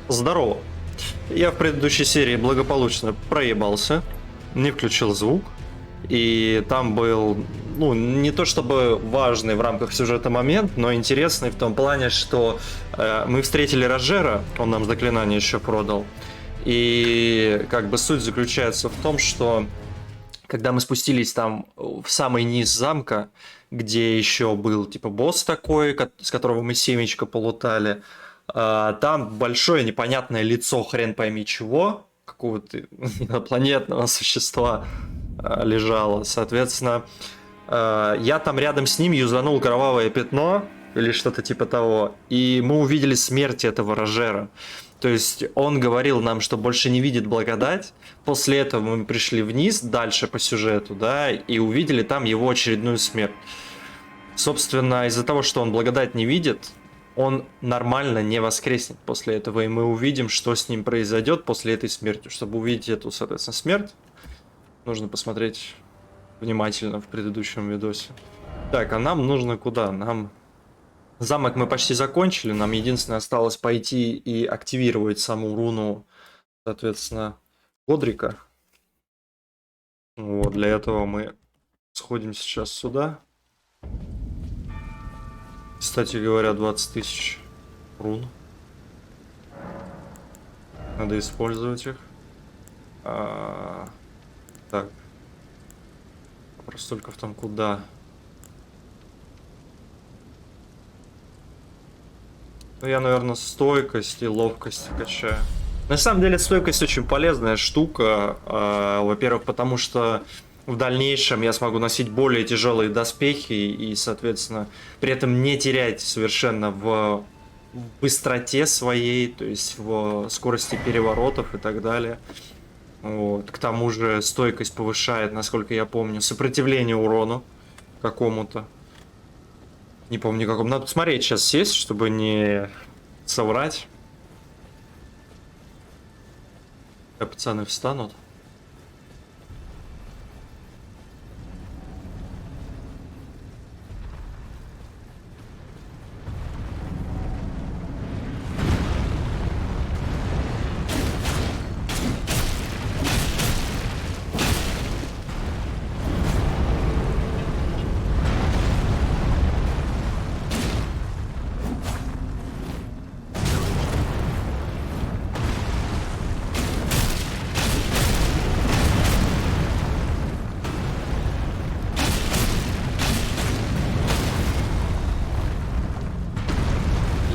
Здорово. Я в предыдущей серии благополучно проебался, не включил звук, и там был, ну, не то чтобы важный в рамках сюжета момент, но интересный в том плане, что мы встретили Роджера, он нам заклинание еще продал, и как бы суть заключается в том, что когда мы спустились там в самый низ замка, где еще был типа босс такой, с которого мы семечко полутали, там большое непонятное лицо хрен пойми чего, какого-то инопланетного существа лежало. Соответственно, я там рядом с ним юзанул кровавое пятно или что-то типа того, и мы увидели смерть этого Рожера. То есть он говорил нам, что больше не видит благодать. После этого мы пришли вниз, дальше по сюжету, да, и увидели там его очередную смерть. Собственно, из-за того, что он благодать не видит, он нормально не воскреснет после этого, и мы увидим, что с ним произойдет после этой смерти. Чтобы увидеть эту, соответственно, смерть, нужно посмотреть внимательно в предыдущем видосе. Так, а нам нужно куда? Нам... Замок мы почти закончили, нам единственное осталось пойти и активировать саму руну, соответственно, Годрика. Вот, для этого мы сходим сейчас сюда. Кстати говоря, 20 тысяч рун. Надо использовать их. Так. Вопрос только в том, куда. Ну, я, наверное, стойкость и ловкость качаю. На самом деле, стойкость очень полезная штука. Во-первых, потому что в дальнейшем я смогу носить более тяжелые доспехи и, соответственно, при этом не терять совершенно в быстроте своей, то есть в скорости переворотов и так далее. Вот. К тому же стойкость повышает, насколько я помню, сопротивление урону какому-то. Не помню какому. Надо посмотреть сейчас сесть, чтобы не соврать. Пацаны встанут.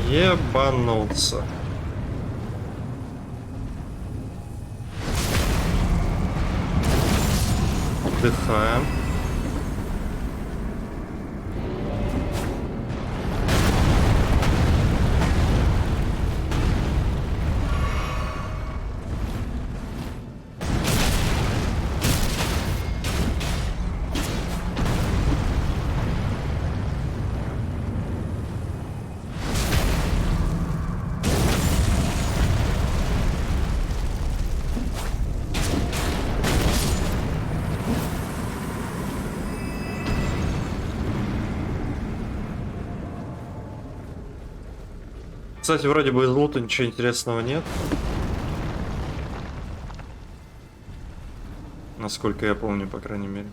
Ебануться. Отдыхаем. Кстати, вроде бы из лута ничего интересного нет. Насколько я помню, по крайней мере.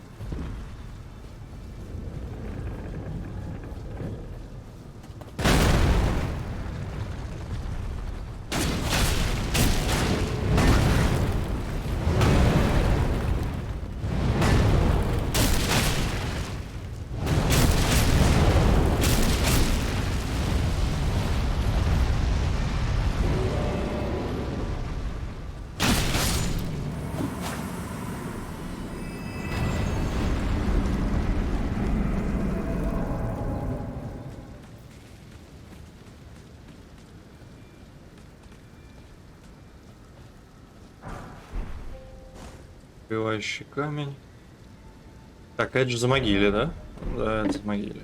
Убивающий камень. Так, это же за могиле, да? Да, это за могиле.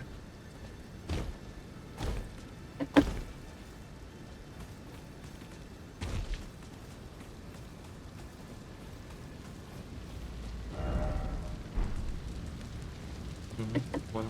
Понял.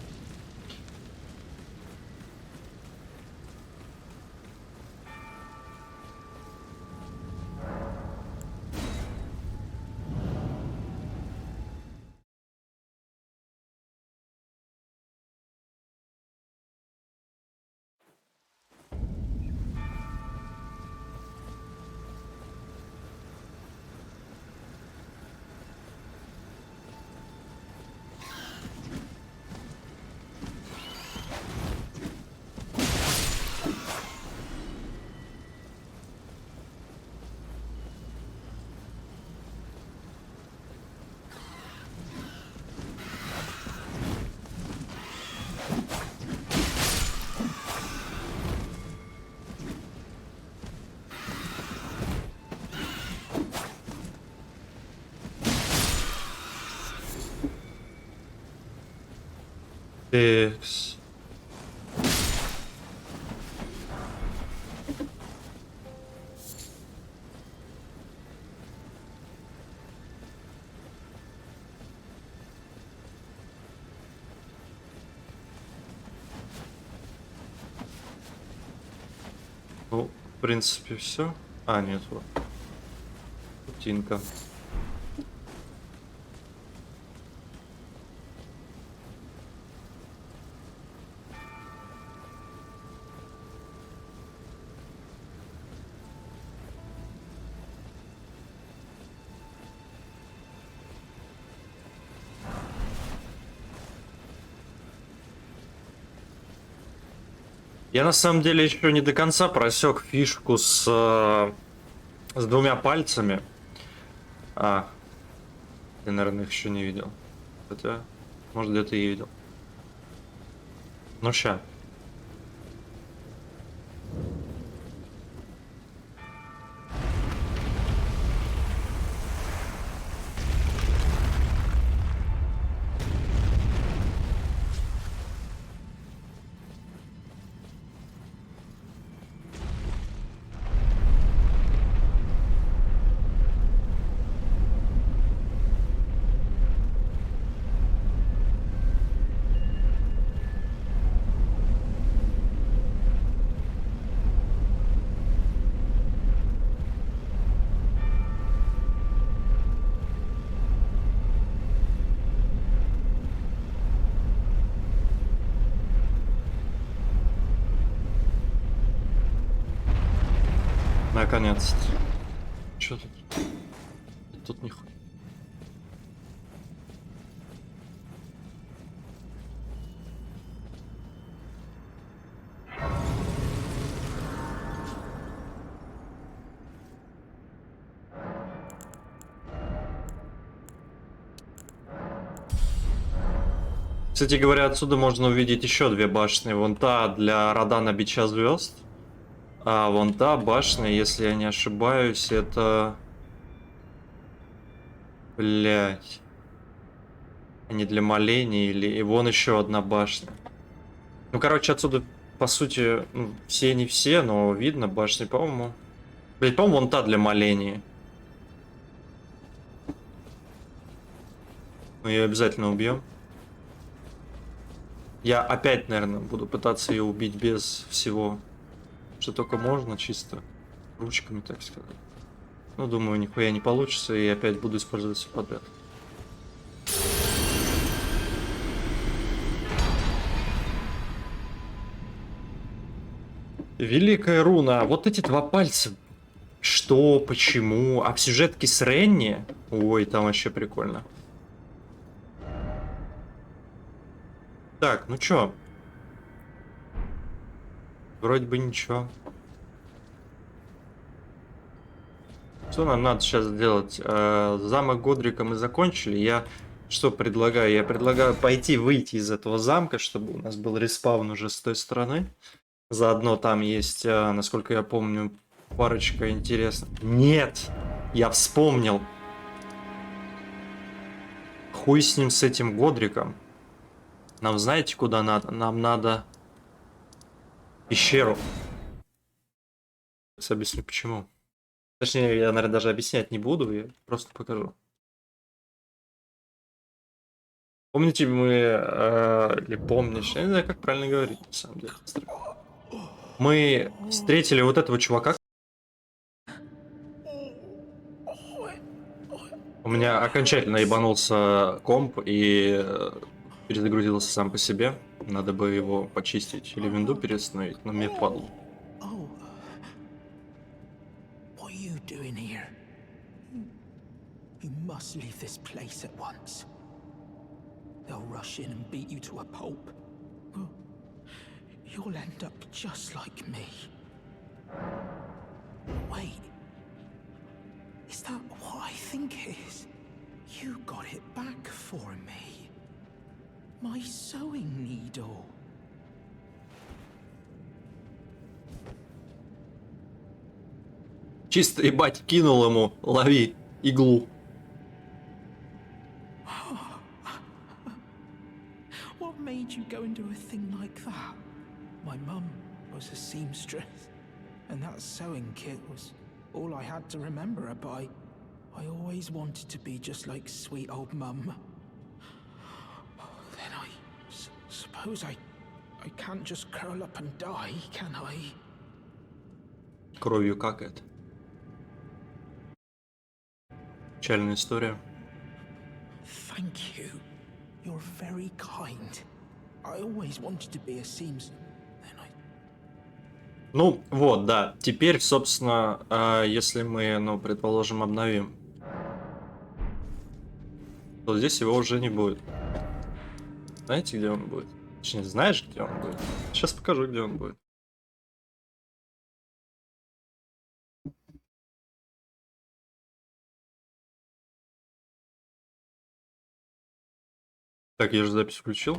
Текс. Ну, в принципе, все. А, нет, вот. Путинка. Я на самом деле еще не до конца просек фишку с двумя пальцами. А, я, наверное, их еще не видел. Хотя, может, где-то и видел. Ну, ща. Наконец-то. Чё тут? Тут нихуя. Кстати говоря, отсюда можно увидеть еще две башни. Вон та для Радана Бича Звезд. А вон та башня, если я не ошибаюсь, это... Блять. Не для моления или... И вон еще одна башня. Ну, короче, отсюда, по сути, ну, все не все, но видно башни, по-моему. Блять, по-моему, вон та для моления. Мы ее обязательно убьем. Я опять, наверное, буду пытаться ее убить без всего, что только можно, чисто ручками, так сказать. Ну, думаю, нихуя не получится, и опять буду использовать все подряд. Великая руна. Вот эти два пальца. Что, почему? А в сюжетке с Ренни? Ой, там вообще прикольно. Так, ну чё? Вроде бы ничего. Что нам надо сейчас сделать? Замок Годрика мы закончили. Я что предлагаю? Я предлагаю пойти выйти из этого замка, чтобы у нас был респаун уже с той стороны. Заодно там есть, насколько я помню, парочка интересных. Нет! Я вспомнил. Хуй с ним, с этим Годриком. Нам знаете, куда надо? Нам надо пещеру. Сейчас объясню, почему. Точнее, я, наверное, даже объяснять не буду, я просто покажу. Помните, мы... или помнишь? Я не знаю, как правильно говорить, на самом деле. Мы встретили вот этого чувака. У меня окончательно ебанулся комп и перезагрузился сам по себе. Надо бы его почистить или винду переустановить, но мне падал. They'll rush in and beat you to a pulp. You'll end up just like me. Wait. Is that what I think it is? You got it back for me. My sewing needle. Чисто ебать, кинул ему, лови иглу. What made you go was a seamstress, and that sewing kit was all I had to remember her by. I always wanted to be just like sweet old Mum. Then I suppose I can't just curl up and die, can I? Кровью какает. Печальная история. Thank you. You're very kind. I always wanted to be a seamstress. Then I... Ну, вот, да. Теперь, собственно, если мы, ну, предположим, обновим, то здесь его уже не будет. Знаете, где он будет? Точнее, знаешь, где он будет? Сейчас покажу, где он будет. Так, я же запись включил.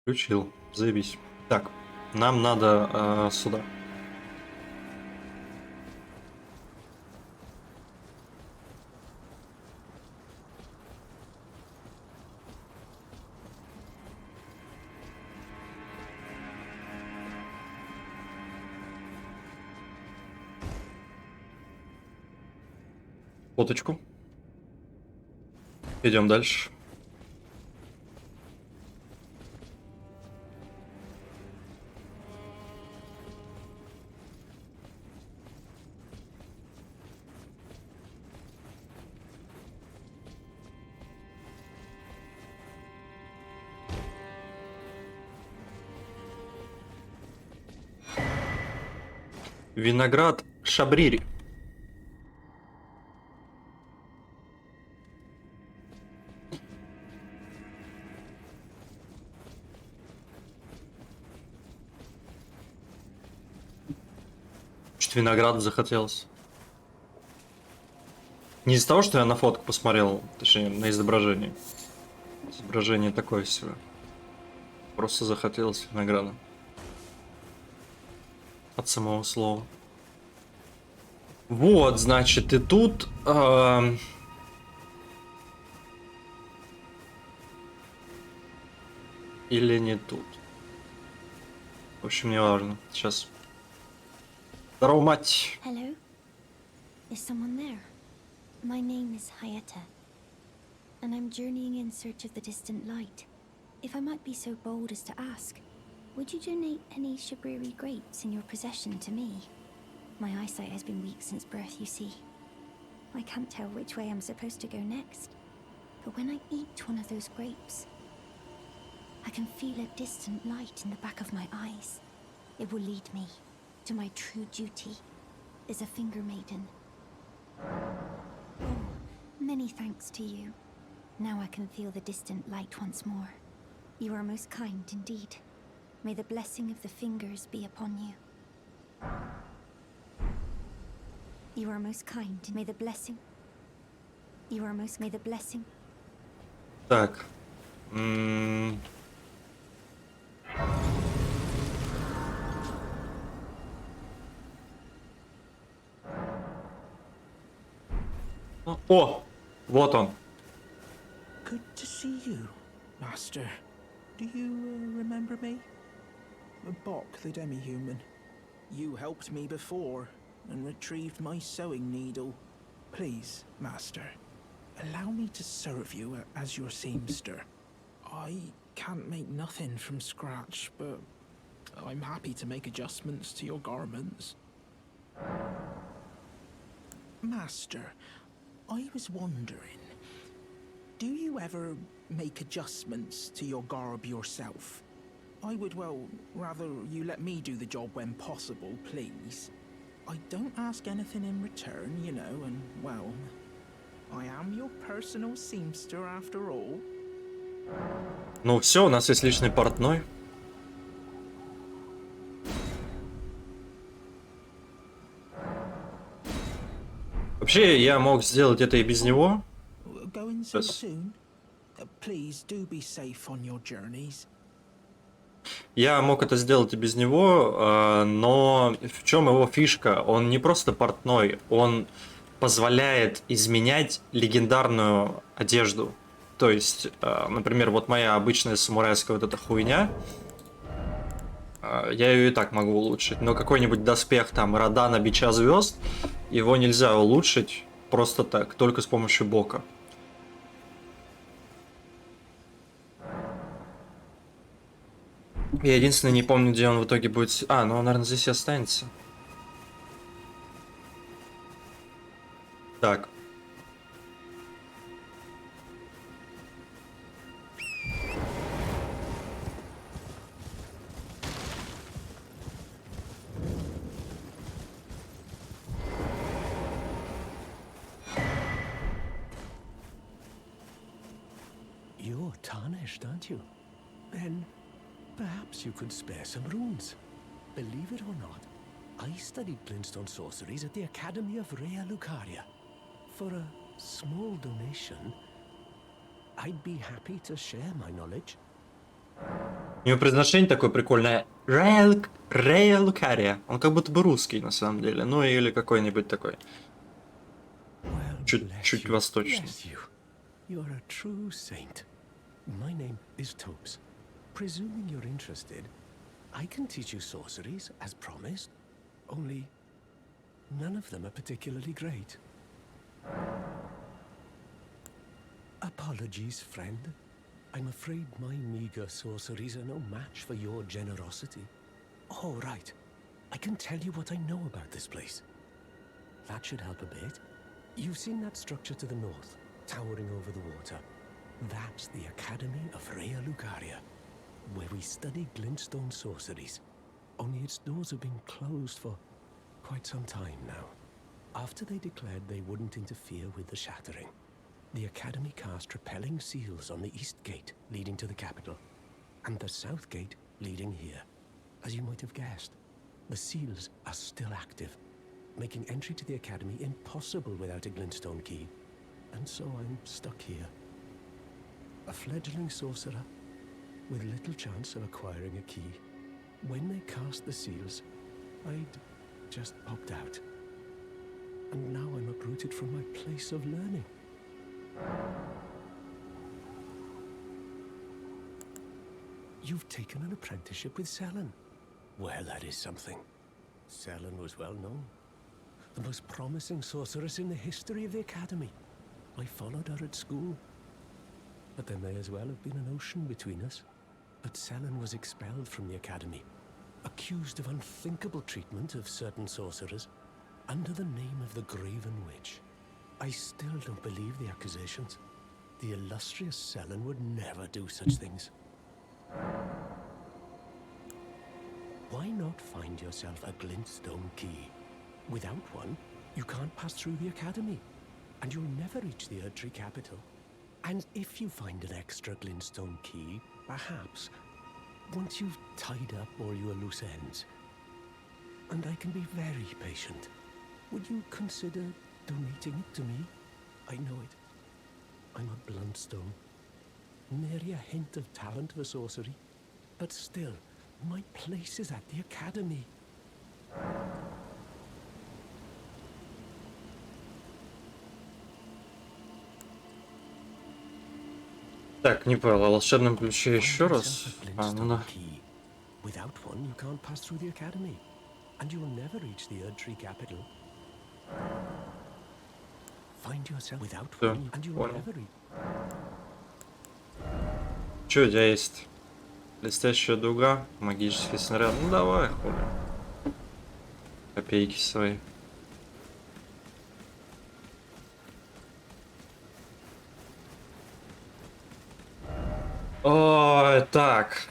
Включил. Заебись. Так, нам надо сюда. Фоточку. Идем дальше. Виноград шабрири. Что-то винограда захотелось. Не из-за того, что я на фотку посмотрел, точнее, на изображение. Изображение такое себе. Просто захотелось винограда. От самого слова. Вот, значит, и тут... Или не тут. В общем, не важно. Сейчас. Здорово, мать. Hello? Is someone there? My name is Hayata, and I'm journeying in search of the distant light. If I might be so bold as to ask, would you donate any Shabriri grapes in your possession to me? My eyesight has been weak since birth, you see. I can't tell which way I'm supposed to go next, but when I eat one of those grapes, I can feel a distant light in the back of my eyes. It will lead me to my true duty as a finger maiden. Oh, many thanks to you. Now I can feel the distant light once more. You are most kind indeed. May the blessing of the fingers be upon you. You are most kind. May the blessing... You are most... May the blessing... Так. О! Вот он. Good to see you, Master. Do you remember me? Bok, the demi-human. You helped me before and retrieved my sewing needle. Please, Master, allow me to serve you as your seamster. I can't make nothing from scratch, but I'm happy to make adjustments to your garments. Master, I was wondering, do you ever make adjustments to your garb yourself? I would, well, rather you let me do the job when possible, please. I don't ask anything in return, you know, and, well, I am your personal seamster after all. Ну все, у нас есть личный портной. Вообще, я мог сделать это и без него. Going so soon? Please do be safe on your journeys. Я мог это сделать и без него, но в чем его фишка? Он не просто портной, он позволяет изменять легендарную одежду. То есть, например, вот моя обычная самурайская вот эта хуйня, Я ее и так могу улучшить. Но какой-нибудь доспех там Радана Бича Звезд, его нельзя улучшить просто так, только с помощью бока. Я единственное не помню, где он в итоге будет... ну он, наверное, здесь и останется. Так. You're tarnished, aren't you? Then perhaps you could spare some runes. Believe it or not, I studied glintstone sorceries at the Academy of Rea Lucaria. For a small donation, I'd be happy to share my knowledge. У него произношение такое прикольное. Рея Лукария. Он как будто бы русский на самом деле. Ну или какой-нибудь такой. Well, Чуть восточный. bless you. You're a true saint. My name is Topes. Presuming you're interested, I can teach you sorceries as promised. Only none of them are particularly great. Apologies, friend. I'm afraid my meager sorceries are no match for your generosity. Oh, right. I can tell you what I know about this place. That should help a bit. You've seen that structure to the north, towering over the water. That's the Academy of Rea Lucaria, where we study glintstone sorceries. Only its doors have been closed for quite some time now. After they declared they wouldn't interfere with the shattering, the Academy cast repelling seals on the east gate leading to the capital, and the south gate leading here. As you might have guessed, the seals are still active, making entry to the Academy impossible without a glintstone key. And so I'm stuck here. A fledgling sorcerer with little chance of acquiring a key. When they cast the seals, I'd just popped out. And now I'm uprooted from my place of learning. You've taken an apprenticeship with Selen. Well, that is something. Selen was well known. The most promising sorceress in the history of the Academy. I followed her at school. But there may as well have been an ocean between us. But Selen was expelled from the Academy, accused of unthinkable treatment of certain sorcerers, under the name of the Graven Witch. I still don't believe the accusations. The illustrious Selen would never do such things. Why not find yourself a glintstone key? Without one, you can't pass through the Academy, and you'll never reach the Erdtree capital. And if you find an extra glintstone key, perhaps, once you've tied up all your loose ends, and I can be very patient, would you consider donating it to me? I know it. I'm a bluntstone. Nary a hint of talent for sorcery. But still, my place is at the Academy. Так, не понял, о волшебном ключе еще Find раз. yourself a Ну glintstone да. key. Without one, you can't pass through the Academy. And you will never reach the Erdtree capital. Find yourself without Всё, one, and you will понял. never reach... Че у тебя есть? Блестящая дуга, магический снаряд. Ну давай, хули. Копейки свои. Ой, так.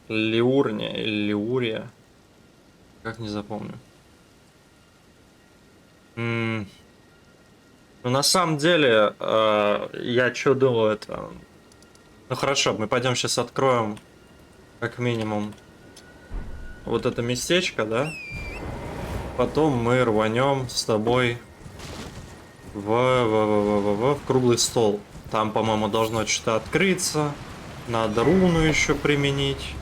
Лиурния или Лиурия. Как не запомню. Ну, на самом деле, я что думал, это... Ну, хорошо, мы пойдем сейчас откроем, как минимум, вот это местечко, да? Потом мы рванем с тобой в круглый стол. Там, по-моему, должно что-то открыться. Надо руну еще применить.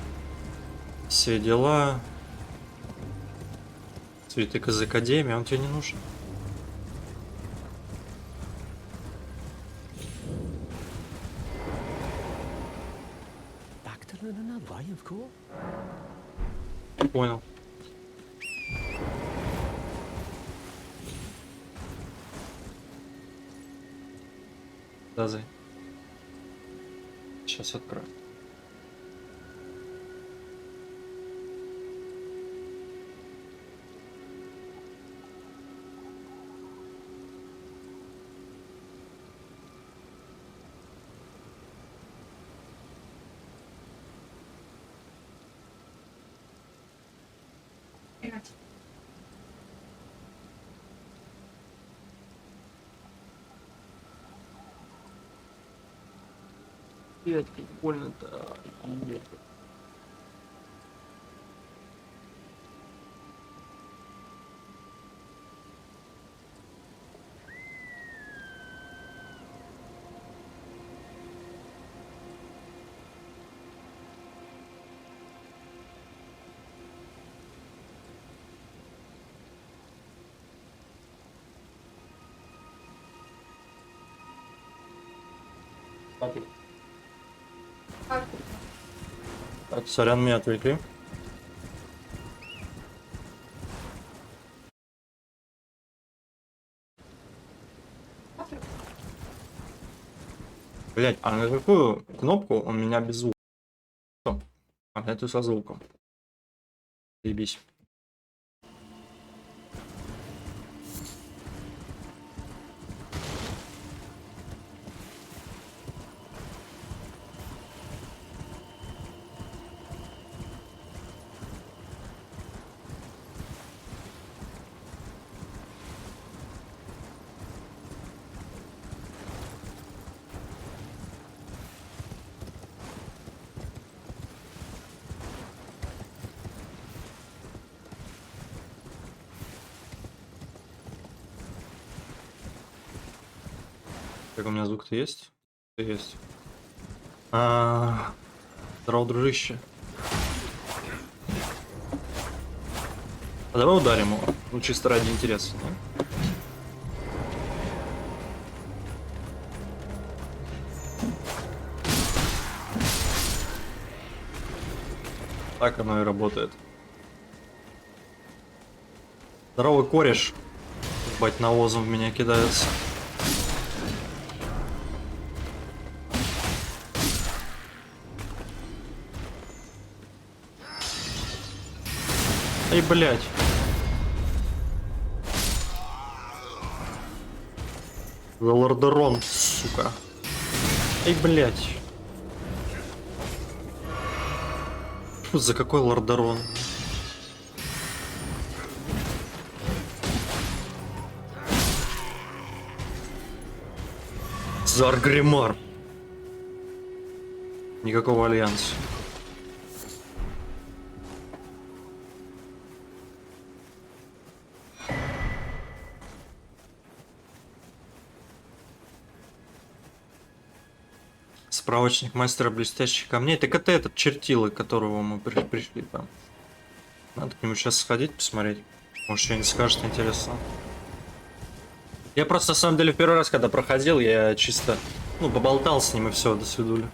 Все дела. Свиток из Академии, он тебе не нужен. Back to learn another, why, of course. понял. Да, зай. Сейчас открою. Блять, как больно-то. Так, сорян, меня отвлекли. Блять, а на какую кнопку у меня без звука? А на эту со звуком. Ебись. Как у меня звук-то есть? Есть. Здорово, дружище. А давай ударим его. Ну, чисто ради интереса, да? Так оно и работает. Здоровый кореш. Бать, навозом в меня кидается. Эй, блядь. За лордерон, сука. Эй, блядь. Фу, за какой лордерон? За Аргримар. Никакого альянса. Справочник мастера блестящих камней. Так это этот чертила, которого мы пришли там. Надо к нему сейчас сходить, посмотреть. Может, что-нибудь скажет интересно. Я просто, на самом деле, в первый раз, когда проходил, я чисто, ну, поболтал с ним и все, до свидули.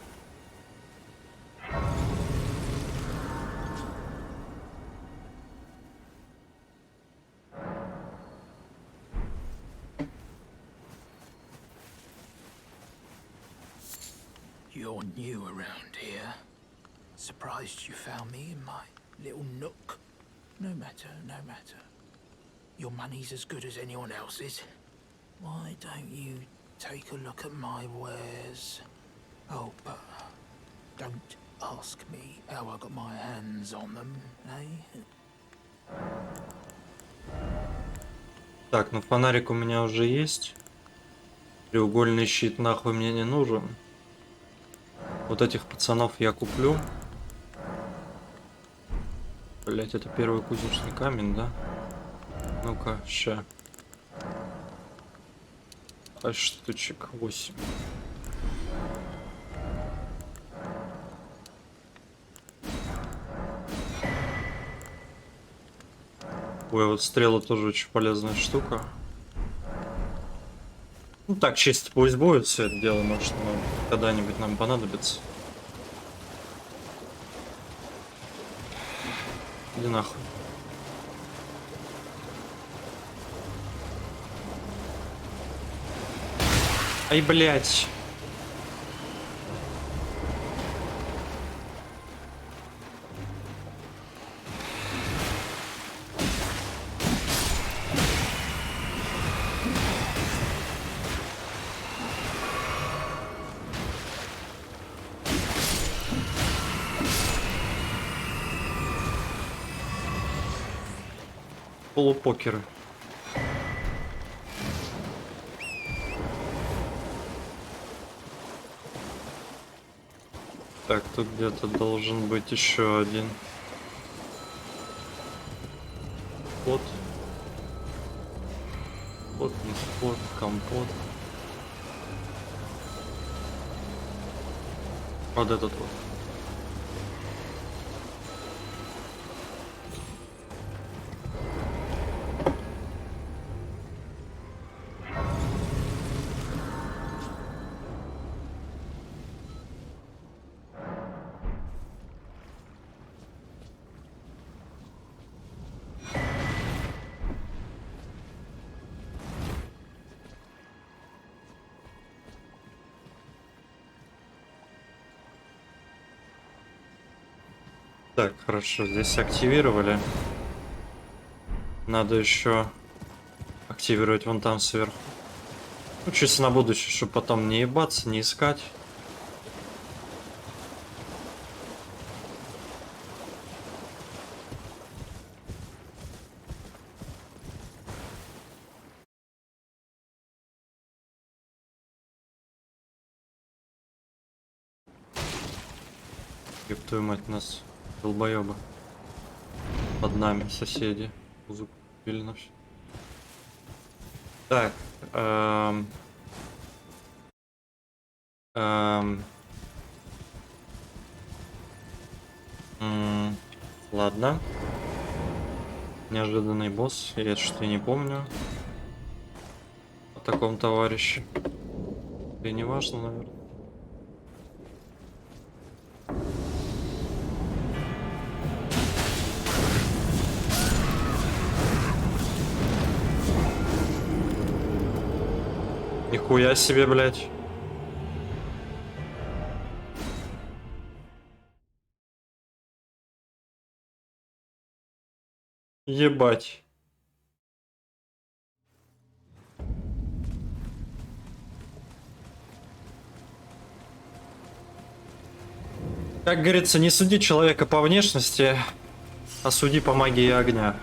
You're new around here. Surprised you found me in my little nook. No matter, no matter. Your money's as good as anyone else's. Why don't you take a look at my wares? Oh, but don't ask me how I got my hands on them, eh? Так, ну фонарик у меня уже есть. Треугольный щит нахуй мне не нужен. Вот этих пацанов я куплю. Блять, это первый кузнечный камень, да? Ну-ка, ща. 5 штучек, 8. Ой, вот стрела тоже очень полезная штука. Ну так, чисто пусть будет все это дело, может, оно когда-нибудь нам понадобится. Иди нахуй. Ай, блядь. Полупокеры. Так, тут где-то должен быть еще один. Вот. Вот, не спот, компот. Вот этот вот. Так, хорошо, здесь активировали. Надо еще активировать вон там сверху. Ну, чисто на будущее, чтобы потом не ебаться, не искать. Ёб твою мать, нас долбоёбы. Под нами соседи. Музыку купили на всё. Так. Эм, ладно. Неожиданный босс. Я что-то не помню о таком товарище. И не важно, наверное. Нихуя себе, блядь. Ебать. Как говорится, не суди человека по внешности, а суди по магии огня.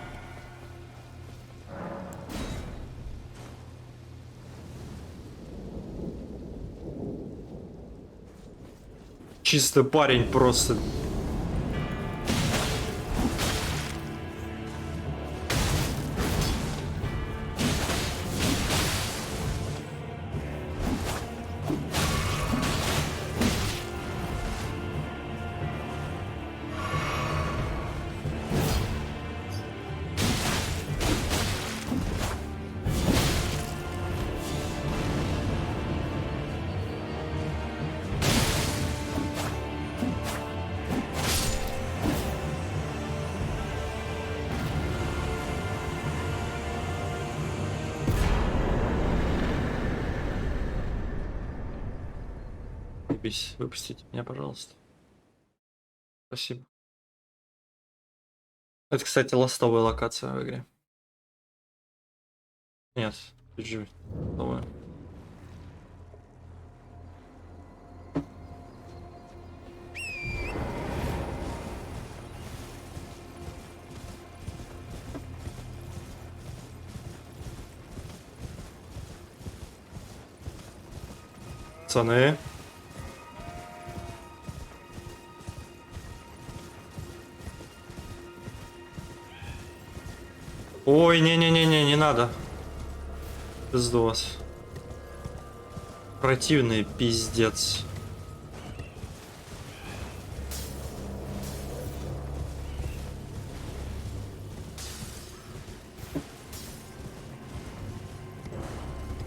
Чисто парень просто. Выпустите меня, пожалуйста. Спасибо. Это, кстати, ластовая локация в игре. Нет, PG. Новая. Пацаны. Ой, не-не-не-не, не надо. Пизду вас. Противный пиздец.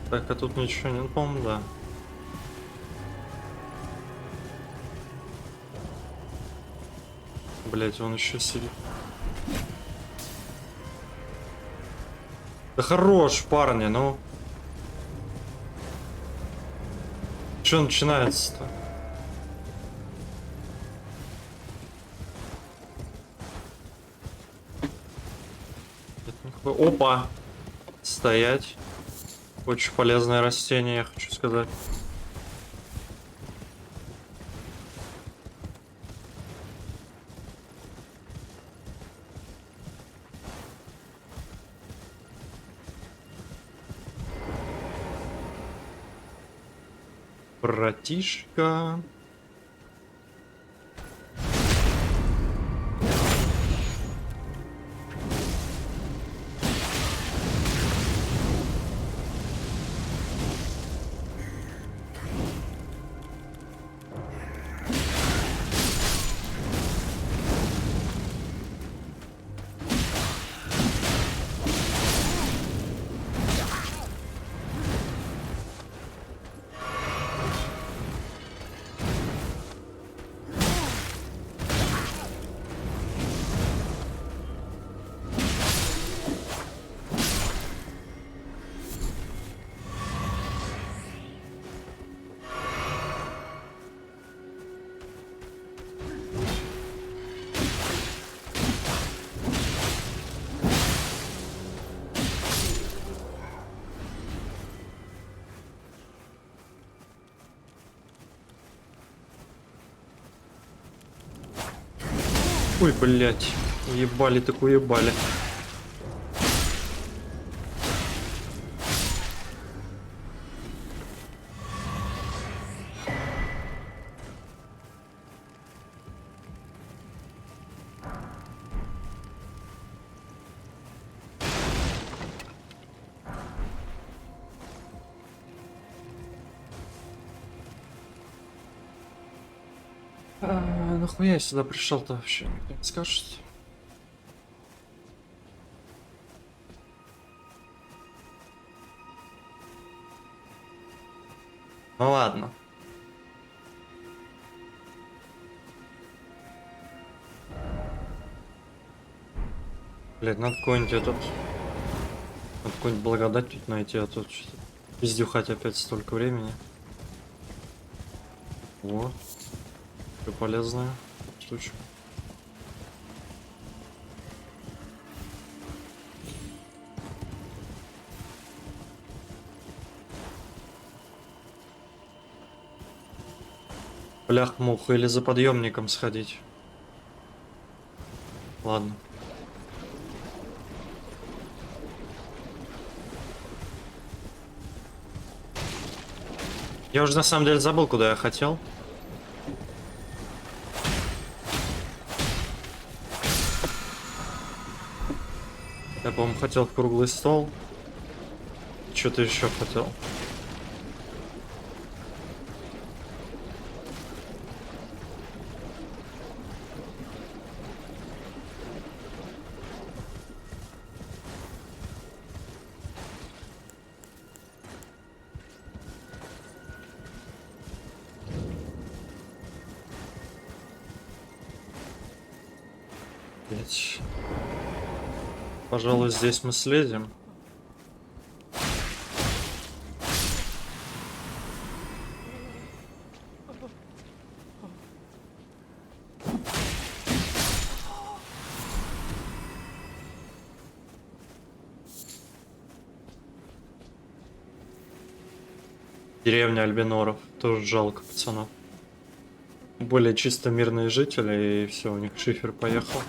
Так, а тут ничего не помню, да. Блять, он еще сидит. Да хорош, парни, ну. Что начинается-то? Опа! Стоять. Очень полезное растение, я хочу сказать. Братишка. Ой, блядь. Уебали так уебали. Нахуя я сюда пришел-то вообще? Никто не скажет. Ну ладно. Блядь, надо какой-нибудь этот... Надо какую-нибудь благодать тут найти, а тут что-то... Пиздюхать опять столько времени. Вот. Что полезная штучка. Блях-муха, или за подъемником сходить. Ладно. Я уже на самом деле забыл, куда я хотел. Я, по-моему, хотел в круглый стол. Что-то еще хотел. Блять. Пожалуй, здесь мы слезем. Деревня Альбиноров. Тоже жалко пацанов. Более чисто мирные жители, и все, у них шифер поехал.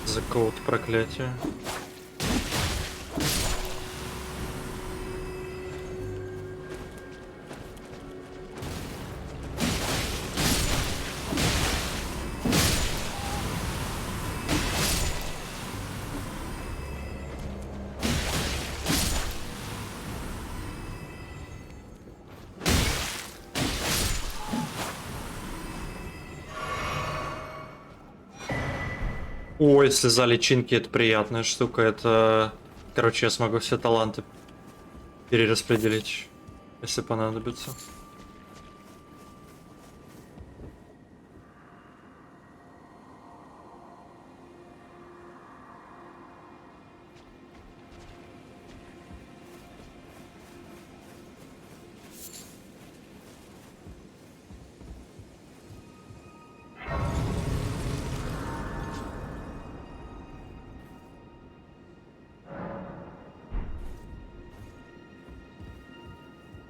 За какого-то проклятия. Ой, слеза личинки, это приятная штука. Это, короче, я смогу все таланты перераспределить, если понадобится.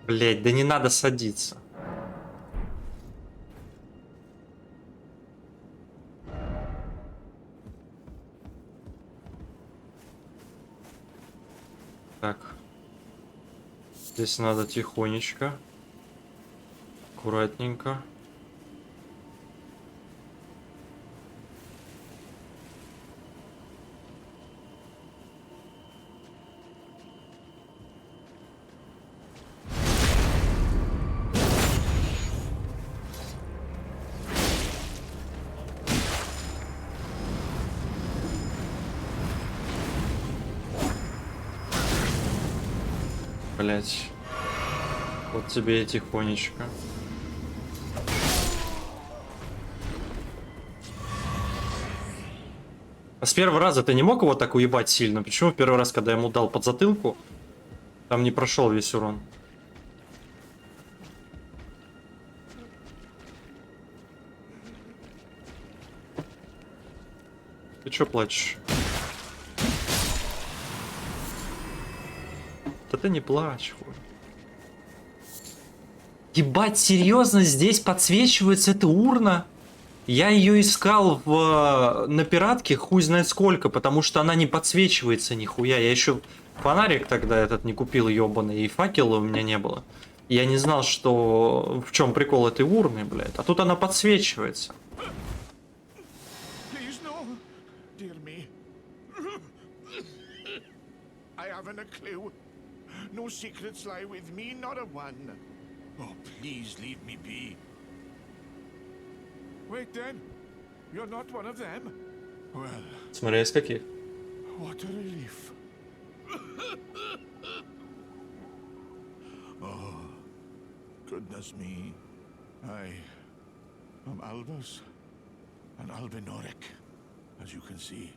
Блять, да не надо садиться. Так. Здесь надо тихонечко. Аккуратненько. Блять. Вот тебе и тихонечко. А с первого раза ты не мог его так уебать сильно? Почему в первый раз, когда я ему дал под затылку, там не прошел весь урон? Ты чё плачешь? Да ты не плачь, хуй. Ебать, серьезно, здесь подсвечивается эта урна? Я ее искал на пиратке хуй знает сколько, потому что она не подсвечивается нихуя. Я еще фонарик тогда этот не купил ебаный, и факела у меня не было. Я не знал, что в чем прикол этой урны, блядь. А тут она подсвечивается. Please, no. Dear me. I haven't a clue. No secrets lie with me, not a one. Oh, please leave me be. Wait then. You're not one of them? Well, Смотря из каких. what a relief. Oh, goodness me. I am Albus and Albinoric. As you can see,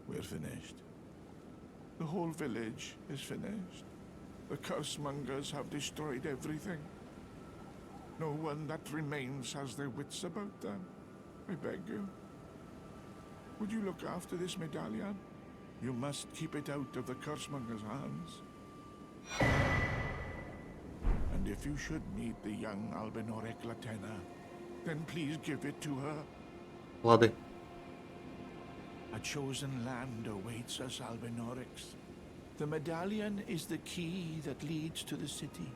we're finished. The whole village is finished. The cursemongers have destroyed everything. No one that remains has their wits about them. I beg you. Would you look after this medallion? You must keep it out of the cursemongers' hands. And if you should meet the young Albinoric Latena, then please give it to her. Лады. A chosen land awaits us, Albinorics. The medallion is the key that leads to the city.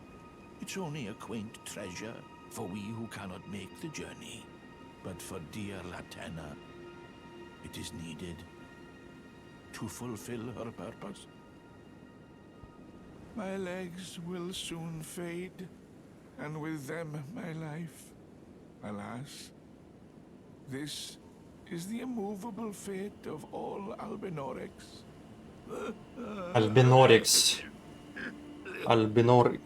It's only a quaint treasure for we who cannot make the journey. But for dear Latena, it is needed to fulfill her purpose. My legs will soon fade, and with them my life. Alas, this is the immovable fate of all Albinorics. Альбинорикс. Альбинорик.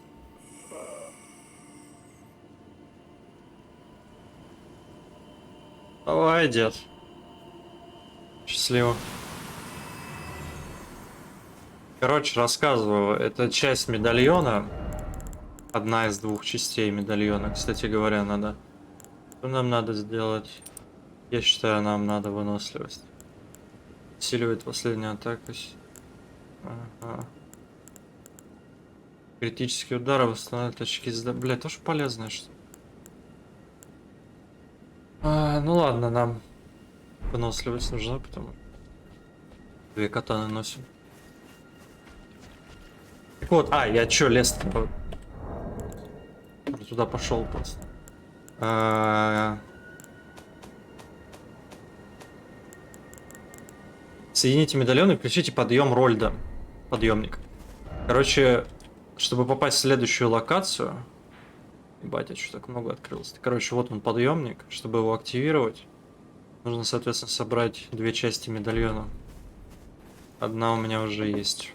Давай, дед. Счастливо. Короче, рассказываю. Это часть медальона. Одна из двух частей медальона. Кстати говоря, надо... Что нам надо сделать? Я считаю, нам надо выносливость. Усиливает последняя атака. Ага. Критические удары восстанавливают очки. Бля, тоже полезное что. Ну ладно, нам выносливость нужна, потому две катаны носим. Так вот, я чё, лес туда пошел просто. Соедините медальон и включите подъем Рольда. Подъемник. Короче, чтобы попасть в следующую локацию. Ебать, а что так много открылось? Короче, вот он подъемник. Чтобы его активировать, нужно, соответственно, собрать две части медальона. Одна у меня уже есть.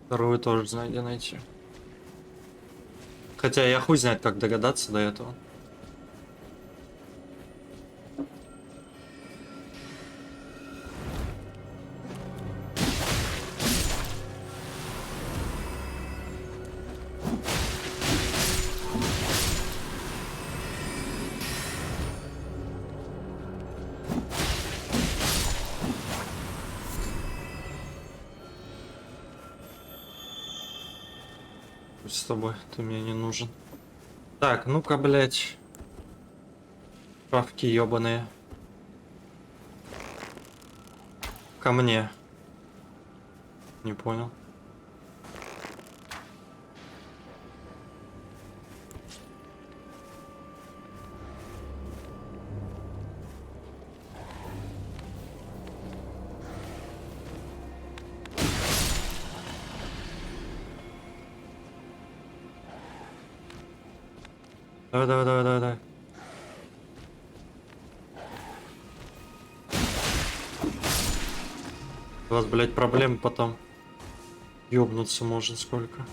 Вторую тоже знаю, где найти. Хотя я хуй знает, как догадаться до этого. Пусть с тобой, ты мне не нужен. Так, ну-ка, блядь. Правки ёбаные. Ко мне. Не понял. Давай, давай, давай, давай, давай. У вас, блядь, проблем потом. Ёбнуться можно сколько.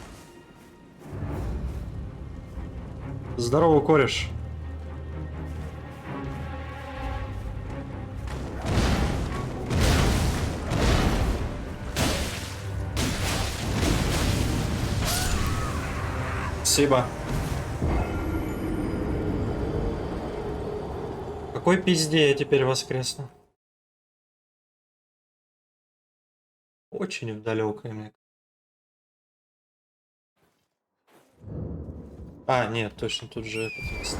Здорово, кореш. Спасибо. Какой пизде я теперь воскресну? Очень в далекое мне. А, нет, точно, тут же этот есть.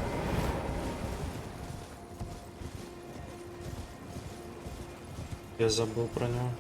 Я забыл про него.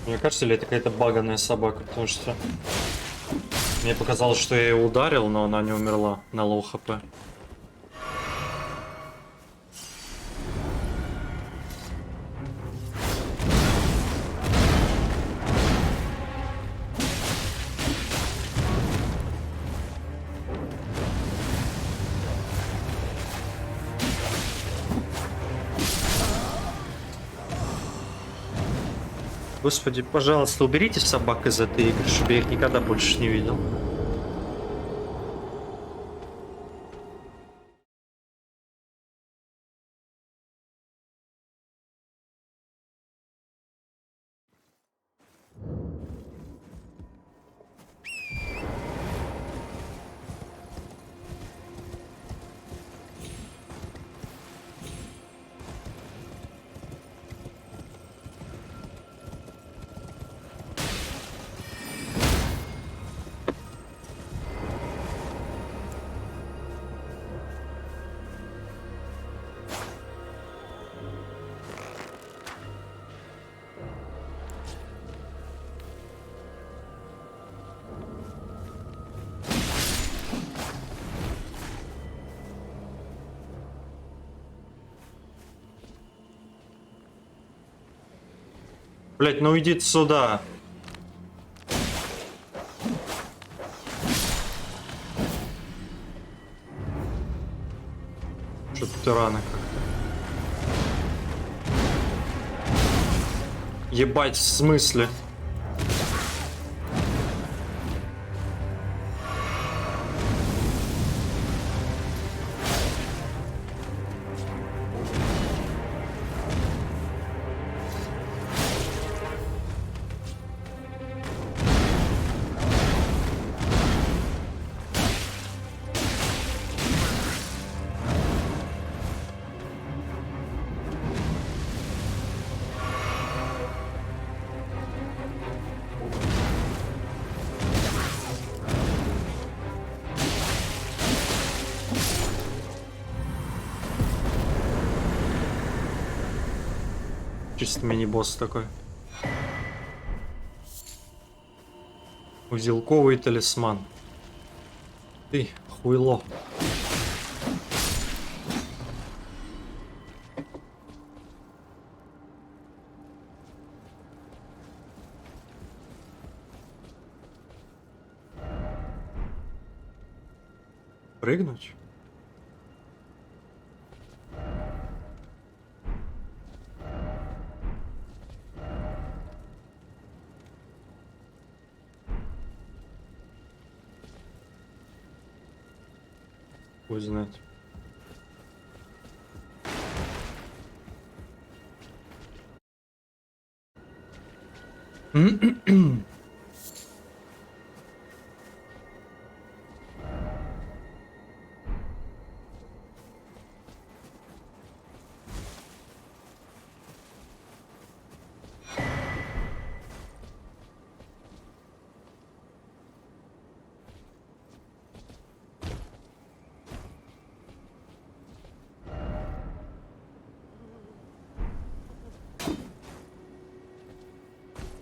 Мне кажется, или это какая-то баганая собака, потому что мне показалось, что я ее ударил, но она не умерла на лоу хп. Господи, пожалуйста, уберите собак из этой игры, чтобы я их никогда больше не видел. Блять, ну иди сюда. Что-то ты рано как-то. Ебать, в смысле? Чисто мини-босс такой. Узелковый талисман. Ты хуйло. Прыгнуть? Пусть знает.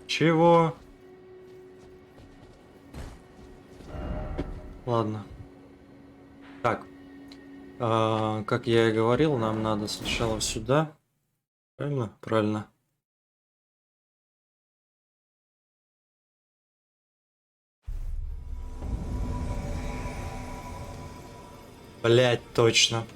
Чего? Ладно. Так. Как я и говорил, нам надо сначала сюда. Правильно? Правильно. Блять, точно.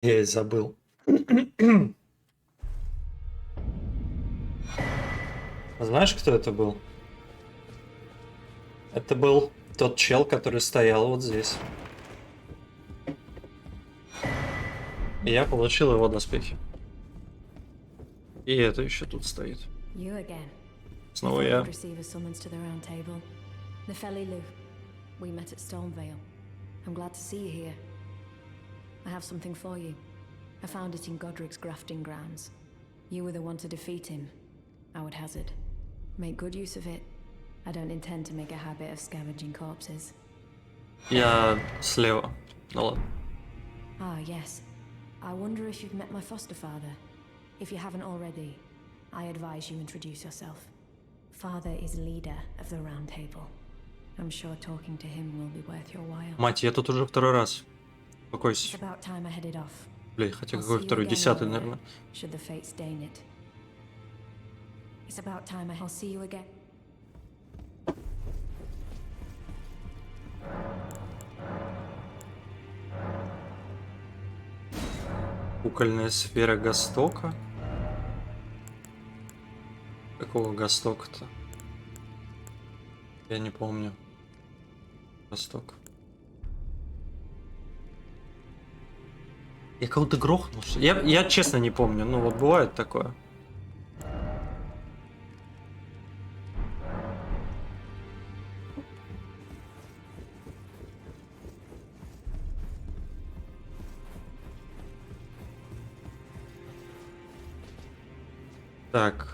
Я и забыл. Знаешь, кто это был? Это был тот чел, который стоял вот здесь. И я получил его доспехи. И это еще тут стоит. You again. Снова I thought я. you'd receive a summons to the round table. Nefeli Lu. We met at Stormvale. I'm glad to see you here. I have something for you. I found it in Godric's grafting grounds. You were the one to defeat him, I would hazard. Make good use of it. I don't intend to make a habit of scavenging corpses. Я слева. Ну ладно. Ah, yes. I wonder if you've met my foster father. If you haven't already, I advise you introduce yourself. Father is leader of the round table. I'm sure talking to him will be worth your while. Мать, я тут уже второй раз. It's Успокойся. about time I headed off. Блин, хотя I'll какой see you второй? again, 10-й, warrior, наверное. should the fates deign it. It's about time I'll see you again. Кукольная сфера Гостока. Какого Гостока-то? Я не помню. Госток. Я кого-то грохнул. Я честно не помню. Ну вот бывает такое. Так.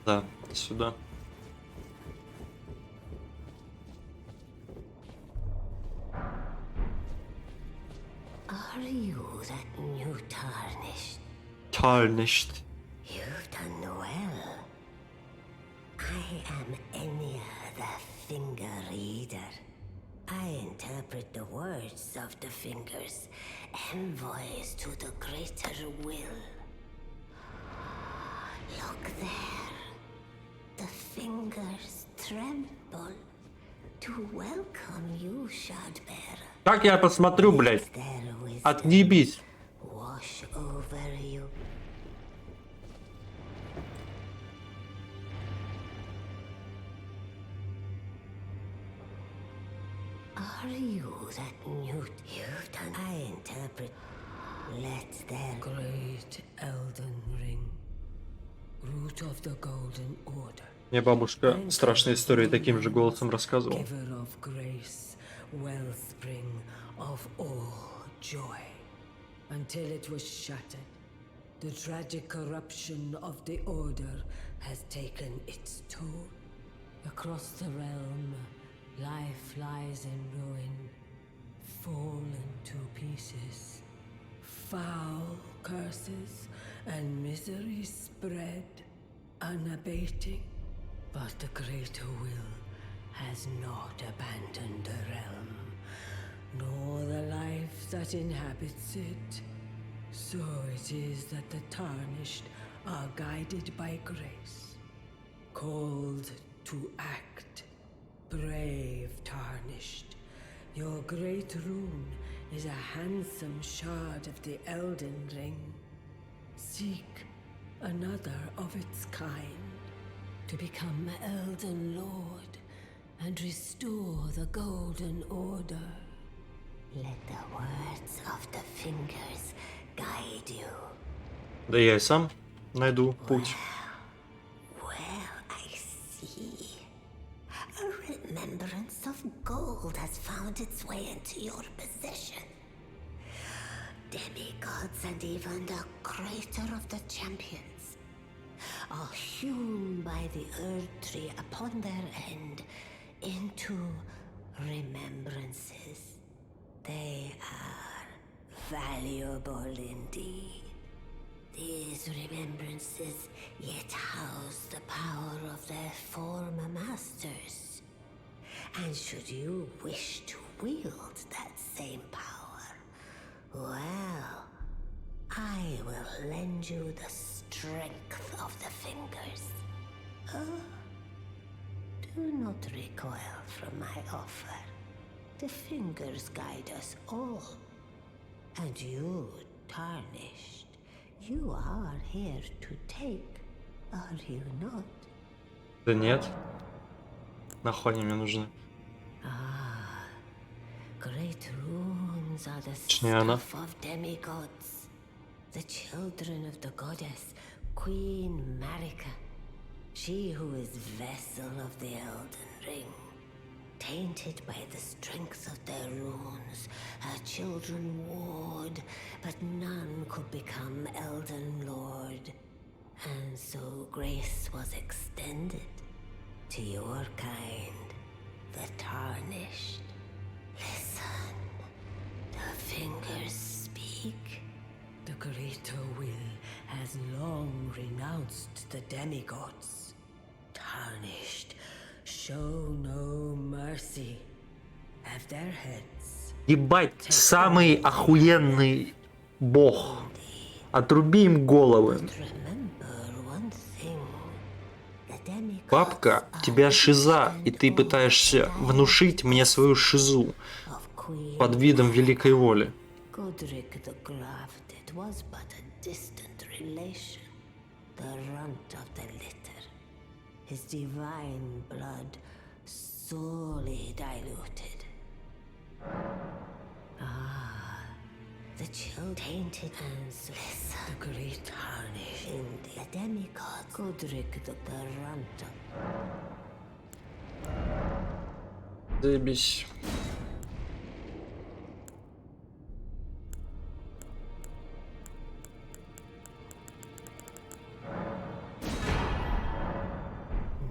Да, сюда. Are you that new tarnished? Tarnished. You've done well. I am Enya the Finger Reader. I interpret the words of the fingers, envoys to the greater will. Look there. The fingers tremble to welcome you, Shardbearer. Как я посмотрю, блядь? Their wisdom Отъебись. wash over you. Are you that newt you've done? I interpret. Let their Great Elden Ring, root of the Golden Order, Мне бабушка страшные истории таким же голосом рассказывала. giver of grace, wellspring of all joy. Until it was shattered, the tragic corruption of the Order has taken its toll. Across the realm, life lies in ruin, fallen to pieces. Foul curses and misery spread, unabating. But the greater will has not abandoned the realm, nor the life that inhabits it. So it is that the tarnished are guided by grace, called to act. Brave tarnished, your great rune is a handsome shard of the Elden Ring. Seek another of its kind to become Elden Lord and restore the Golden Order. Let the words of the fingers guide you. Да я и сам найду путь. Well, I see. A remembrance of gold has found its way into your possession. Demigods and even the creator of the champions are hewn by the Earth Tree upon their end into remembrances. They are valuable indeed. These remembrances yet house the power of their former masters. And should you wish to wield that same power, well, I will lend you the strength of the fingers. Do not recoil from my offer. The fingers guide us all. And you, tarnished, you are here to take, are you not? Да нет. Нахуй они мне нужны. Great runes are the Точнее, она. stuff of demigods, the children of the goddess, Queen Marika. She who is vessel of the Elden Ring. Tainted by the strength of their runes, her children warred, but none could become Elden Lord. And so grace was extended to your kind, the tarnished. Listen, the fingers speak. The greater will has long renounced the demigods. Tarnished, show no mercy. Have their heads. Ебать, самый охуенный бог. Отруби им головы. Remember one thing. The demigods Папка, у are тебя the шиза, и distant ты пытаешься old внушить мне свою шизу of Queen под видом великой воли. Godric the Grafted was but a distant relation, the runt of the litter. His divine blood sorely diluted. The chill tainted and listen. The great tarnish. In the demigod Godric the runt of Заебись.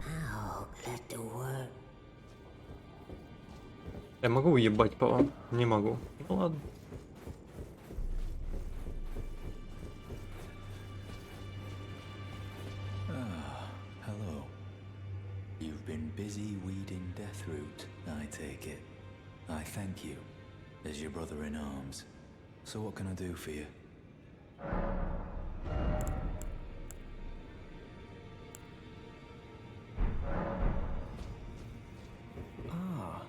now let the word. Я могу уебать по вам? Не могу. Ну ладно. Hello. You've been busy weeding Deathroot, I take it. I thank you, as your brother in arms. So what can I do for you?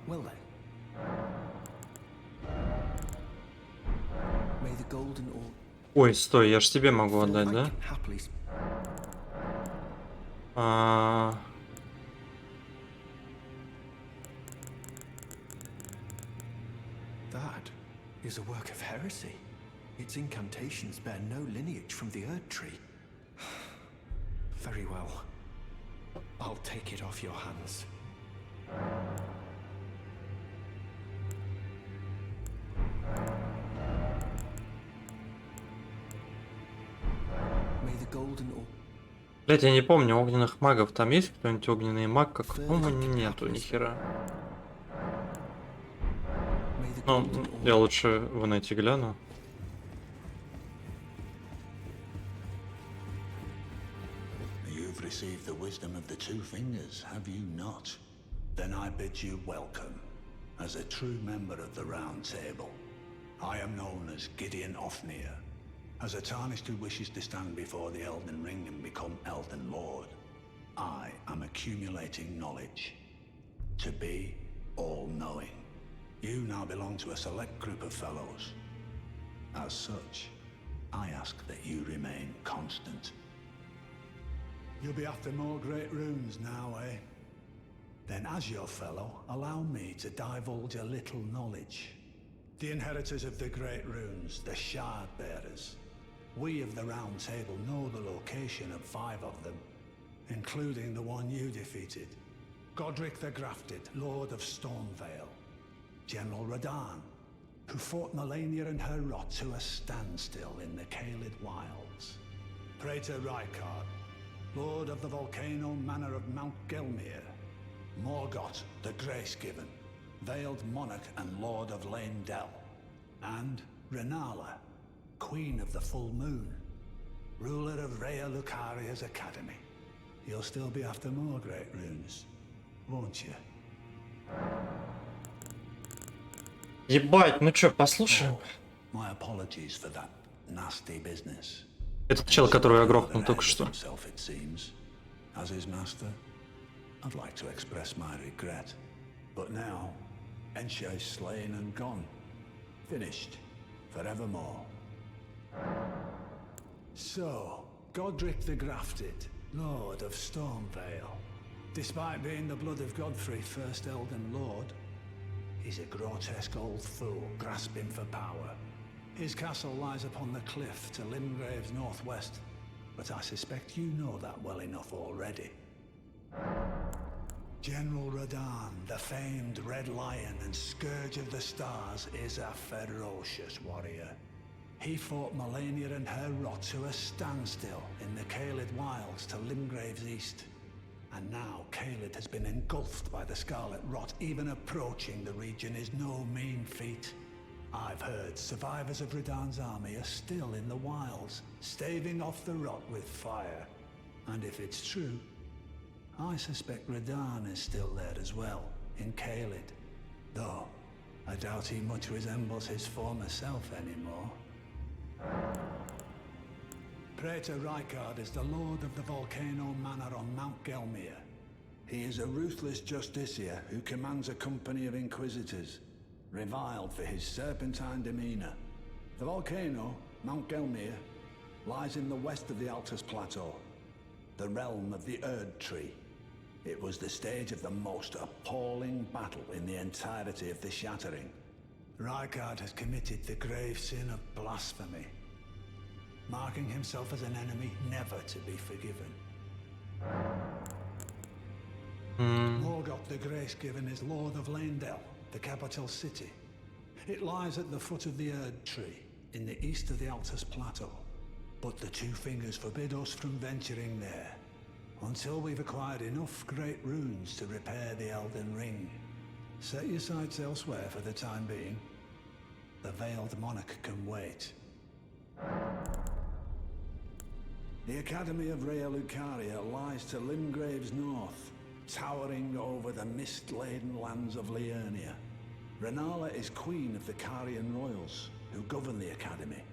Well then. May the golden orb Ой, стой, я ж тебе могу отдать, да? happily А... That is a work of heresy. Its incantations bear no lineage from the Earth Tree. Very well. I'll take it off your hands. May the golden orb. Блять, я не помню, огненных магов там есть кто-нибудь огненный маг? Как по-моему нету нихера. May the Ну, golden orb. я лучше в инете гляну. received the wisdom of the Two Fingers, have you not? Then I bid you welcome, as a true member of the Round Table. I am known as Gideon Ofnir, as a tarnished who wishes to stand before the Elden Ring and become Elden Lord. I am accumulating knowledge, to be all-knowing. You now belong to a select group of fellows. As such, I ask that you remain constant. You'll be after more great runes now, eh? Then as your fellow, allow me to divulge a little knowledge. The inheritors of the great runes, the Shard Bearers. We of the Round Table know the location of 5 of them, including the one you defeated. Godric the Grafted, Lord of Stormvale. General Radahn, who fought Melania and her rot to a standstill in the Caelid Wilds. Praetor Rykard, Lord of the Volcano Manor of Mount Gelmir. Morgoth the Grace-Given, Veiled Monarch and Lord of Leyndell. And Renala, Queen of the Full Moon, ruler of Rhea Lucaria's Academy. You'll still be after more great runes, won't you? Ебать, ну чё, послушаем? My apologies for that nasty business. Этот чел, который я грохнул только что. Himself, it seems. As his master, I'd like to express my regret. But now, Ensha is slain and gone. Finished. Forevermore. So, Godric the Grafted, Lord of Stormvale. Despite being the blood of Godfrey, first Elden Lord, he's a grotesque old fool grasping for power. His castle lies upon the cliff to Limgrave's northwest, but I suspect you know that well enough already. General Radahn, the famed Red Lion and Scourge of the Stars, is a ferocious warrior. He fought Melania and her rot to a standstill in the Caelid Wilds to Limgrave's east. And now Caelid has been engulfed by the Scarlet Rot. Even approaching the region is no mean feat. I've heard survivors of Radahn's army are still in the wilds, staving off the rot with fire. And if it's true, I suspect Radahn is still there as well, in Caelid. Though, I doubt he much resembles his former self anymore. Praetor Rykard is the Lord of the Volcano Manor on Mount Gelmir. He is a ruthless justiciar who commands a company of inquisitors, reviled for his serpentine demeanor. The volcano, Mount Gelmir, lies in the west of the Altus Plateau, the realm of the Erd Tree. It was the stage of the most appalling battle in the entirety of the Shattering. Rykard has committed the grave sin of blasphemy, marking himself as an enemy never to be forgiven. Morgoth the Grace-Given is Lord of Leyndell, the capital city. It lies at the foot of the Erd Tree, in the east of the Altus Plateau. But the Two Fingers forbid us from venturing there, until we've acquired enough great runes to repair the Elden Ring. Set your sights elsewhere for the time being. The Veiled Monarch can wait. The Academy of Rhea Lucaria lies to Limgrave's north, towering over the mist-laden lands of Liurnia. Renala is queen of the Carian royals, who govern the Academy.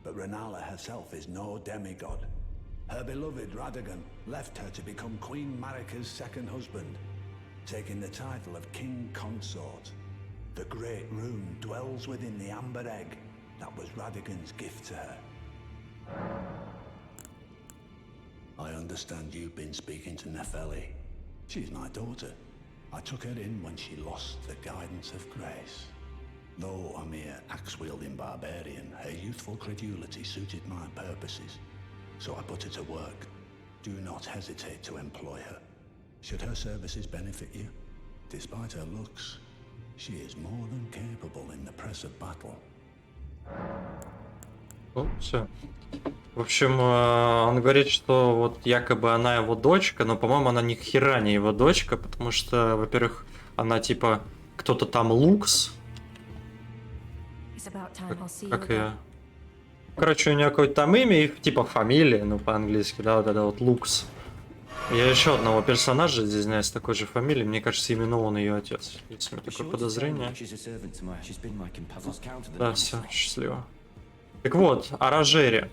But Renala herself is no demigod. Her beloved Radagon left her to become Queen Marika's second husband, taking the title of King Consort. The Great Rune dwells within the Amber Egg that was Radagon's gift to her. I understand you've been speaking to Nepheli. She's my daughter. I took her in when she lost the guidance of grace. Though a mere axe-wielding barbarian, her youthful credulity suited my purposes. So I put her to work. Do not hesitate to employ her. Should her services benefit you, despite her looks, she is more than capable in the press of battle. Ну, все. В общем, он говорит, что вот якобы она его дочка, но, по-моему, она ни хера не его дочка, потому что, во-первых, она типа кто-то там Лукс. Как я? Короче, у нее какое-то там имя и типа фамилия, ну, по-английски, да, вот это вот Лукс. Я еще одного персонажа здесь знаю с такой же фамилией. Мне кажется, именно он ее отец. Есть у меня такое подозрение. Да, все, счастливо. Так вот, о Рожере.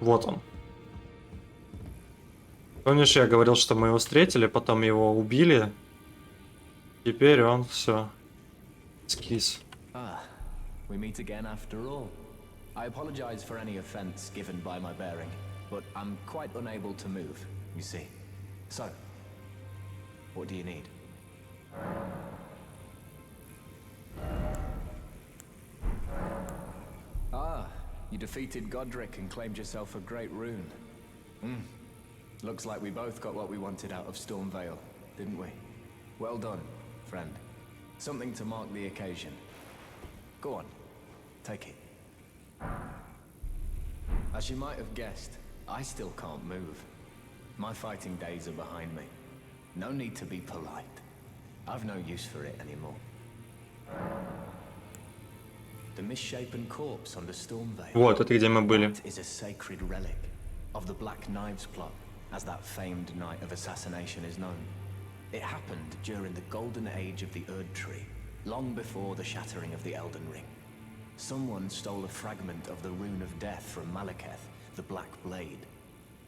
Вот он. Помнишь, я говорил, что мы его встретили, потом его убили. Теперь он все скис. We meet again after all. I apologize for any offense given by my bearing, but I'm quite unable to move, you see. So, what do you need? Ah, you defeated Godric and claimed yourself a great rune. Looks like we both got what we wanted out of Stormvale, didn't we? Well done, friend. Something to mark the occasion. Go on, take it. As you might have guessed, I still can't move. My fighting days are behind me. No need to be polite. I've no use for it anymore. The misshapen corpse under Stormvale. Вот, это где мы были. That is a sacred relic of the Black Knives plot, as that famed night of assassination is known. It happened during the golden age of the Erd Tree, long before the shattering of the Elden Ring. Someone stole a fragment of the Rune of Death from Malekith, the Black Blade,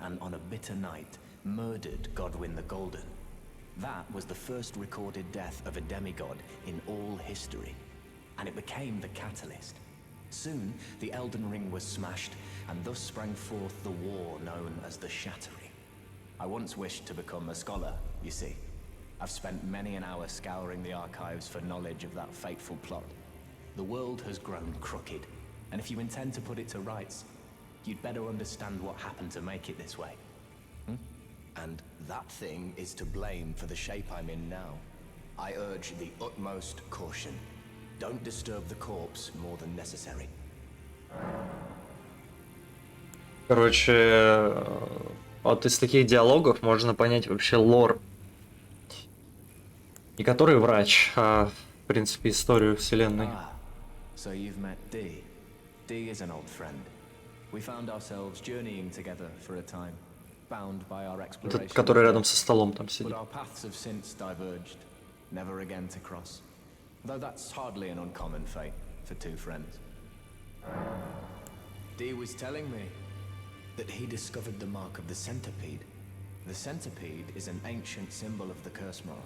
and on a bitter night, murdered Godwyn the Golden. That was the first recorded death of a demigod in all history, and it became the catalyst. Soon, the Elden Ring was smashed, and thus sprang forth the war known as the Shattering. I once wished to become a scholar, you see. I've spent many an hour scouring the archives for knowledge of that fateful plot. The world has grown crooked, and if you intend to put it to rights, you'd better understand what happened to make it this way. And that thing is to blame for the shape I'm in now. I urge the utmost caution. Don't disturb the corpse more than necessary. Короче, вот из таких диалогов можно понять вообще лор. Не который врач, а в принципе историю вселенной. So you've met Dee. Dee is an old friend. We found ourselves journeying together for a time, bound by our exploration. Этот, который рядом со столом там But сидит. our paths have since diverged, never again to cross. Though that's hardly an uncommon fate for two friends. Dee was telling me that he discovered the mark of the centipede. The centipede is an ancient symbol of the curse mark.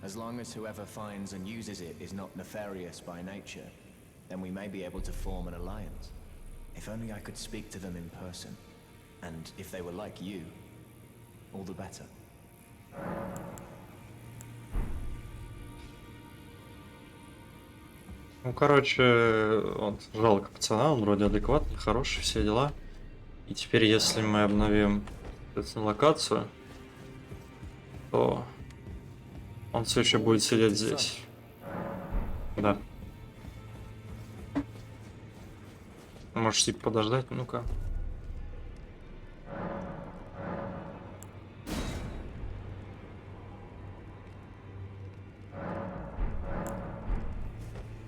As long as whoever finds and uses it is not nefarious by nature, then we may be able to form an alliance. If only I could speak to them in person. And if they were like you, all the better. Ну, короче, вот, жалко пацана, он вроде адекватный, хороший, все дела. И теперь, если мы обновим, соответственно, локацию, то он все еще будет сидеть здесь. Да. Можешь типа подождать, ну-ка.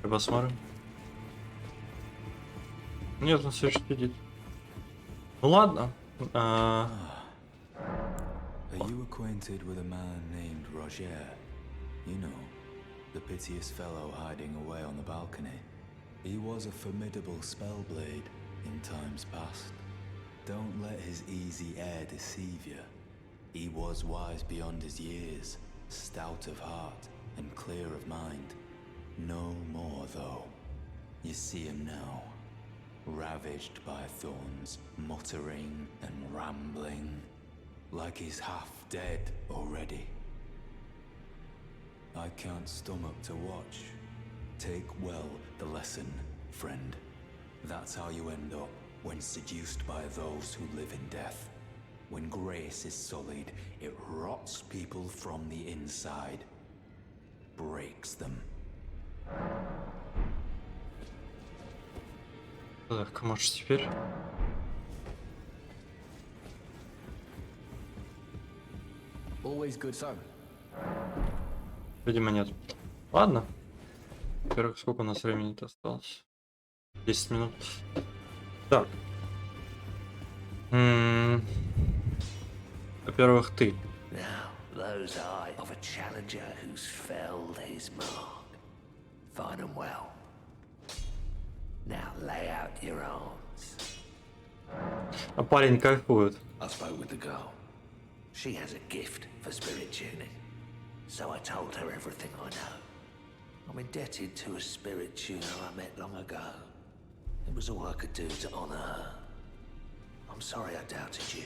Посмотрим. Нет, он все еще сидит. Ну ладно. Are you acquainted with a man named Roger? You know, the piteous fellow hiding away on the balcony. He was a formidable spellblade in times past. Don't let his easy air deceive you. He was wise beyond his years, stout of heart and clear of mind. No more, though. You see him now, ravaged by thorns, muttering and rambling, like he's half dead already. I can't stomach to watch. Take well the lesson, friend. That's how you end up when seduced by those who live in death. When grace is sullied, it rots people from the inside, breaks them. Так, может теперь? Always good so. Видимо, нет. Ладно. Во-первых, сколько у нас времени-то осталось? 10 минут. Так. Во-первых, ты. Now, those eyes of a challenger who's felled his mark. Find them well. Now lay out your arms. А парень кайфует. I spoke with the girl. She has a gift for spirit tuning. So I told her everything I know. I'm indebted to a spirit tuner I met long ago. It was all I could do to honor her. I'm sorry I doubted you.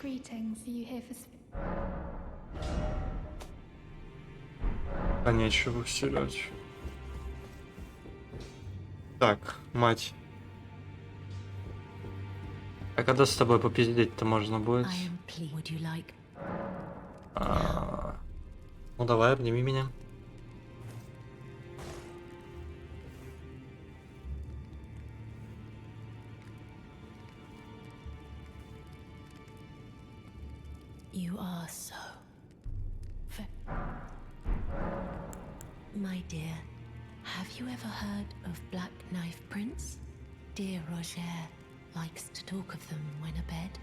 Greetings, are you here for... А нечего усилять. Так, мать. А когда с тобой попиздеть-то можно будет? Ну давай, обними меня. You are so... My dear, have you ever heard of Black Knife Prince? Dear Roger likes to talk of them when abed,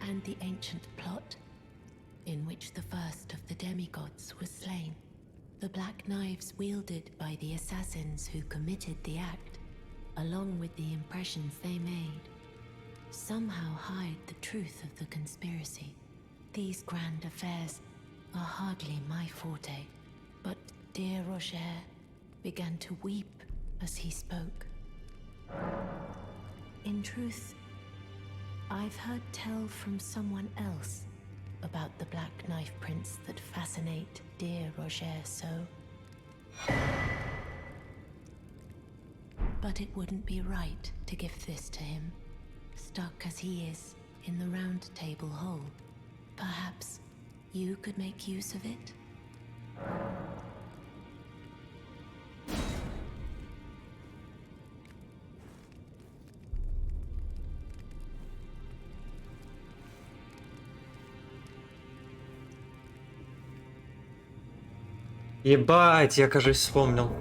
and the ancient plot in which the first of the demigods was slain. The black knives wielded by the assassins who committed the act, along with the impressions they made, somehow hide the truth of the conspiracy. These grand affairs are hardly my forte, but dear Roger began to weep as he spoke. In truth, I've heard tell from someone else about the Black Knife Prince that fascinate dear Roger so. But it wouldn't be right to give this to him, stuck as he is in the Round Table hole. Perhaps you could make use of it? Ебать, я, кажется, вспомнил.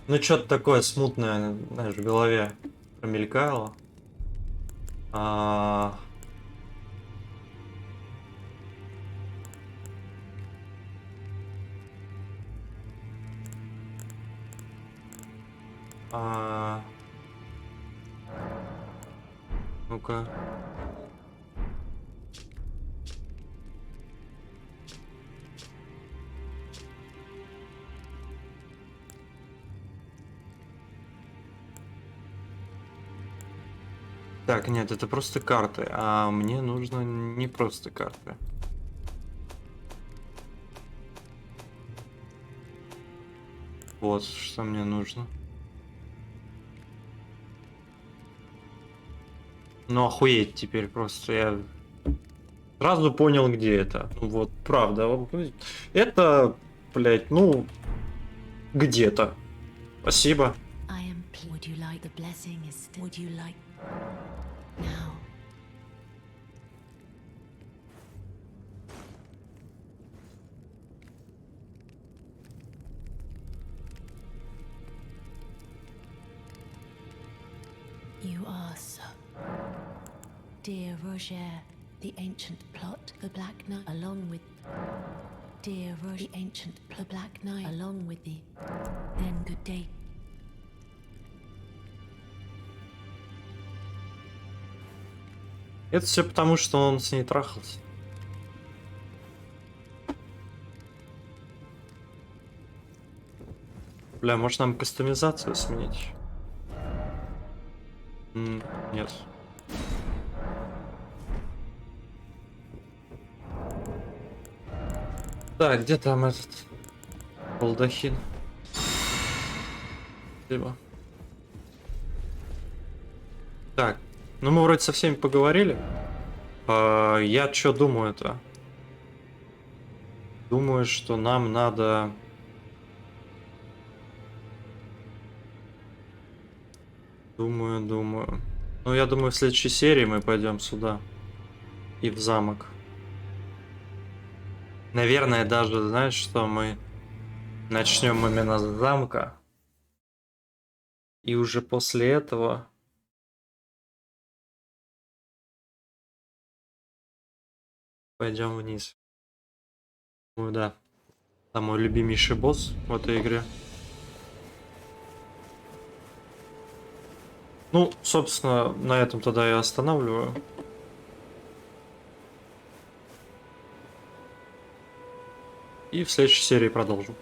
Ну, что-то такое смутное, знаешь, в голове промелькало. Ну-ка. Так, нет, это просто карты, а мне нужно не просто карты. Вот, что мне нужно. Ну, охуеть теперь просто, я сразу понял, где это. Ну, вот, правда. Это, блядь, ну, где-то. Спасибо. Now. You are so. Dear Roger, the ancient plot, the Black Knight, along with... Dear Roger, the ancient Black Knight, along with the... Then good day. Это все потому, что он с ней трахался. Бля, может нам кастомизацию сменить? Нет. Так, где там этот балдахин? Спасибо. Так. Ну, мы вроде со всеми поговорили. Я что думаю-то? Думаю, что нам надо... Думаю. Ну, я думаю, в следующей серии мы пойдем сюда. И в замок. Наверное, даже, знаешь, что мы начнем именно с замка. И уже после этого... Пойдем вниз. Ну да. Там мой любимейший босс в этой игре. Ну, собственно, на этом тогда я останавливаю. И в следующей серии продолжим.